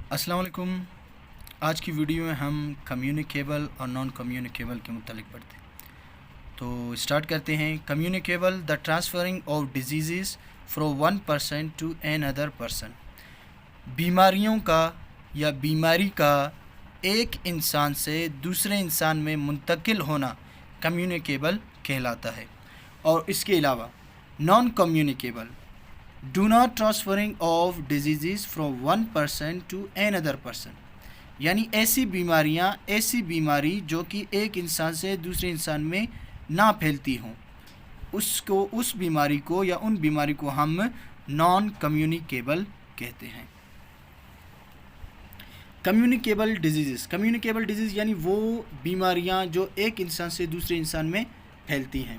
अस्सलाम वालेकुम। आज की वीडियो में हम कम्युनिकेबल और नॉन कम्युनिकेबल के मुतालिक पढ़ते हैं। तो स्टार्ट करते हैं। Communicable the transferring of disease from one person to another person. बीमारियों का या बीमारी का एक इंसान से दूसरे इंसान में मुंतकिल होना कम्युनिकेबल कहलाता है। और इसके अलावा non communicable do not transferring of disease from one person to another person, यानी ऐसी बीमारी जो कि एक इंसान से दूसरे इंसान में ना फैलती हों, उस बीमारी को या उन बीमारी को हम नॉन कम्युनिकेबल कहते हैं। कम्युनिकेबल डिजीज़ यानी वो बीमारियां जो एक इंसान से दूसरे इंसान में फैलती हैं।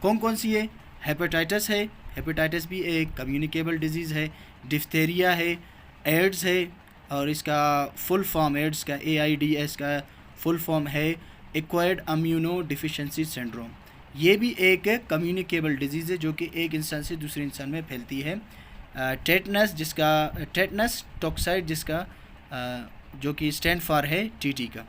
कौन कौन सी है? हेपेटाइटिस है, हेपेटाइटिस भी एक कम्युनिकेबल डिजीज़ है। डिफ्थेरिया है, एड्स है, और इसका फुल फॉर्म एड्स का AIDS का फुल फॉर्म है एक्वायर्ड इम्यूनो डिफिशिएंसी सिंड्रोम। ये भी एक कम्युनिकेबल डिजीज़ है जो कि एक इंसान से दूसरे इंसान में फैलती है। टेटनस टॉक्साइड जिसका जो कि स्टैंड फॉर है TT का।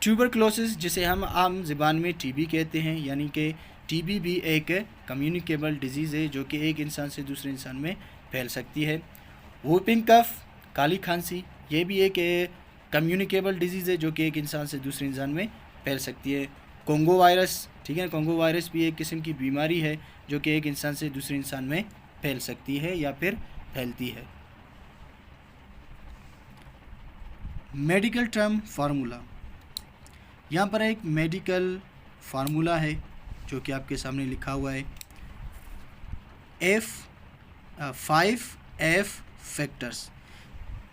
ट्यूबरक्लोसिस जिसे हम आम ज़बान में TB कहते हैं, यानी कि TB भी एक कम्युनिकेबल डिजीज़ है जो कि एक इंसान से दूसरे इंसान में फैल सकती है। वूपिंग कफ, काली खांसी, ये भी एक कम्युनिकेबल डिजीज़ है जो कि एक इंसान से दूसरे इंसान में फैल सकती है। कोंगो वायरस, ठीक है, कोंगो वायरस भी एक किस्म की बीमारी है जो कि एक इंसान से दूसरे इंसान में फैल सकती है या फिर फैलती है। मेडिकल टर्म फार्मूला, यहाँ पर एक मेडिकल फार्मूला है जो कि आपके सामने लिखा हुआ है। 5F factors.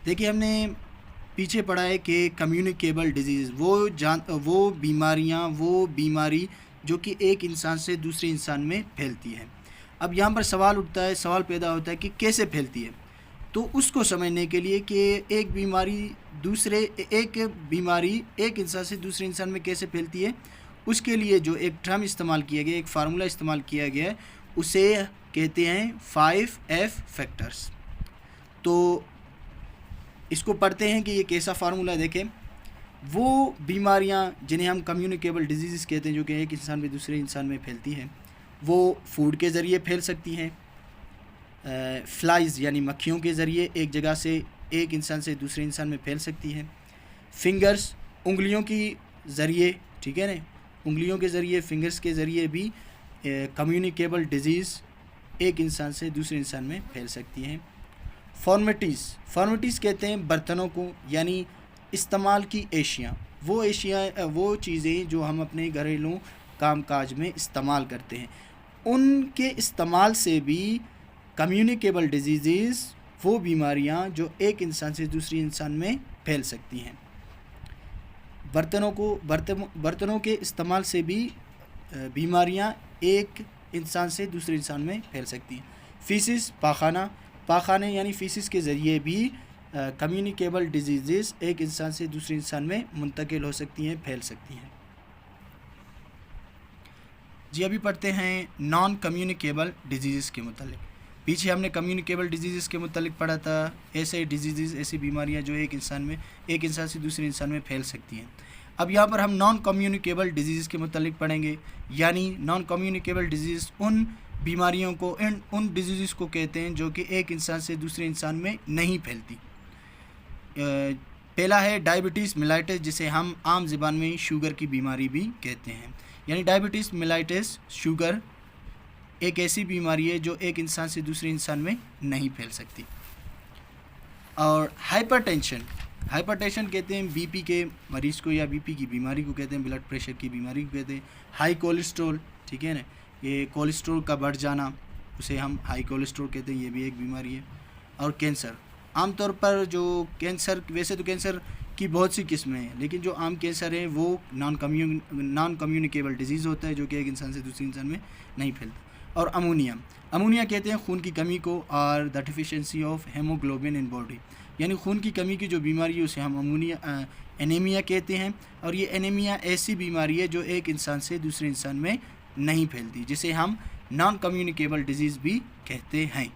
देखिए, हमने पीछे पढ़ा है कि कम्युनिकेबल डिजीज़ वो बीमारी जो कि एक इंसान से दूसरे इंसान में फैलती है। अब यहाँ पर सवाल पैदा होता है कि कैसे फैलती है। तो उसको समझने के लिए कि एक बीमारी एक इंसान से दूसरे इंसान में कैसे फैलती है, उसके लिए जो एक टर्म इस्तेमाल किया गया, एक फार्मूला इस्तेमाल किया गया है, उसे कहते हैं 5F फैक्टर्स। तो इसको पढ़ते हैं कि ये कैसा फार्मूला है। देखें, वो बीमारियां जिन्हें हम कम्युनिकेबल डिजीज़ कहते हैं जो कि एक इंसान में दूसरे इंसान में फैलती हैं, वो फूड के ज़रिए फैल सकती हैं। फ्लाइज़ यानी मक्खियों के ज़रिए एक जगह से एक इंसान से दूसरे इंसान में फैल सकती हैं। फिंगर्स, उंगलियों की ज़रिए, ठीक है ना, उंगलियों के ज़रिए, फिंगर्स के ज़रिए भी कम्युनिकेबल डिजीज़ एक इंसान से दूसरे इंसान में फैल सकती हैं। फॉर्मेटिस कहते हैं बर्तनों को, यानी इस्तेमाल की एशिया, वो चीज़ें जो हम अपने घरेलू कामकाज में इस्तेमाल करते हैं, उनके इस्तेमाल से भी कम्युनिकेबल डिजीज़, वो बीमारियां जो एक इंसान से दूसरे इंसान में फैल सकती हैं। बर्तनों के इस्तेमाल से भी बीमारियां एक इंसान से दूसरे इंसान में फैल सकती हैं। फीसिस, पाखाने यानी फीसिस के ज़रिए भी कम्युनिकेबल डिजीज़ एक इंसान से दूसरे इंसान में मुंतकिल हो सकती हैं, फैल सकती हैं। जी, अभी पढ़ते हैं नॉन कम्युनिकेबल डिजीज़ के मुतालिक। पीछे हमने कम्युनिकेबल डिजीज़ के मुतालिक पढ़ा था, ऐसी बीमारियां जो एक इंसान से दूसरे इंसान में फैल सकती हैं। अब यहाँ पर हम नॉन कम्युनिकेबल डिजीज़ के मुतालिक पढ़ेंगे, यानी नॉन कम्युनिकेबल डिजीज़ उन बीमारियों को, उन डिजीज़ को कहते हैं जो कि एक इंसान से दूसरे इंसान में नहीं फैलती। पहला है डायबिटीज़ मेलाइटिस, जिसे हम आम ज़बान में शुगर की बीमारी भी कहते हैं। यानी डायबिटीज़ मेलाइटिस, शुगर, एक ऐसी बीमारी है जो एक इंसान से दूसरे इंसान में नहीं फैल सकती। और हाइपरटेंशन कहते हैं BP के मरीज़ को, या BP की बीमारी को कहते हैं, ब्लड प्रेशर की बीमारी को कहते हैं। हाई कोलेस्ट्रॉल, ठीक है ना, ये कोलेस्ट्रॉल का बढ़ जाना, उसे हम हाई कोलेस्ट्रॉल कहते हैं, ये भी एक बीमारी है। और कैंसर, आमतौर पर जो कैंसर, वैसे तो कैंसर की बहुत सी किस्में हैं, लेकिन जो आम कैंसर है वो नॉन कम्युनिकेबल डिजीज़ होता है जो कि एक इंसान से दूसरे इंसान में नहीं फैलता। और अमोनिया कहते हैं खून की कमी को, और the deficiency of haemoglobin in body, यानी खून की कमी की जो बीमारी है उसे हम एनीमिया कहते हैं। और ये एनीमिया ऐसी बीमारी है जो एक इंसान से दूसरे इंसान में नहीं फैलती, जिसे हम नॉन कम्युनिकेबल डिजीज़ भी कहते हैं।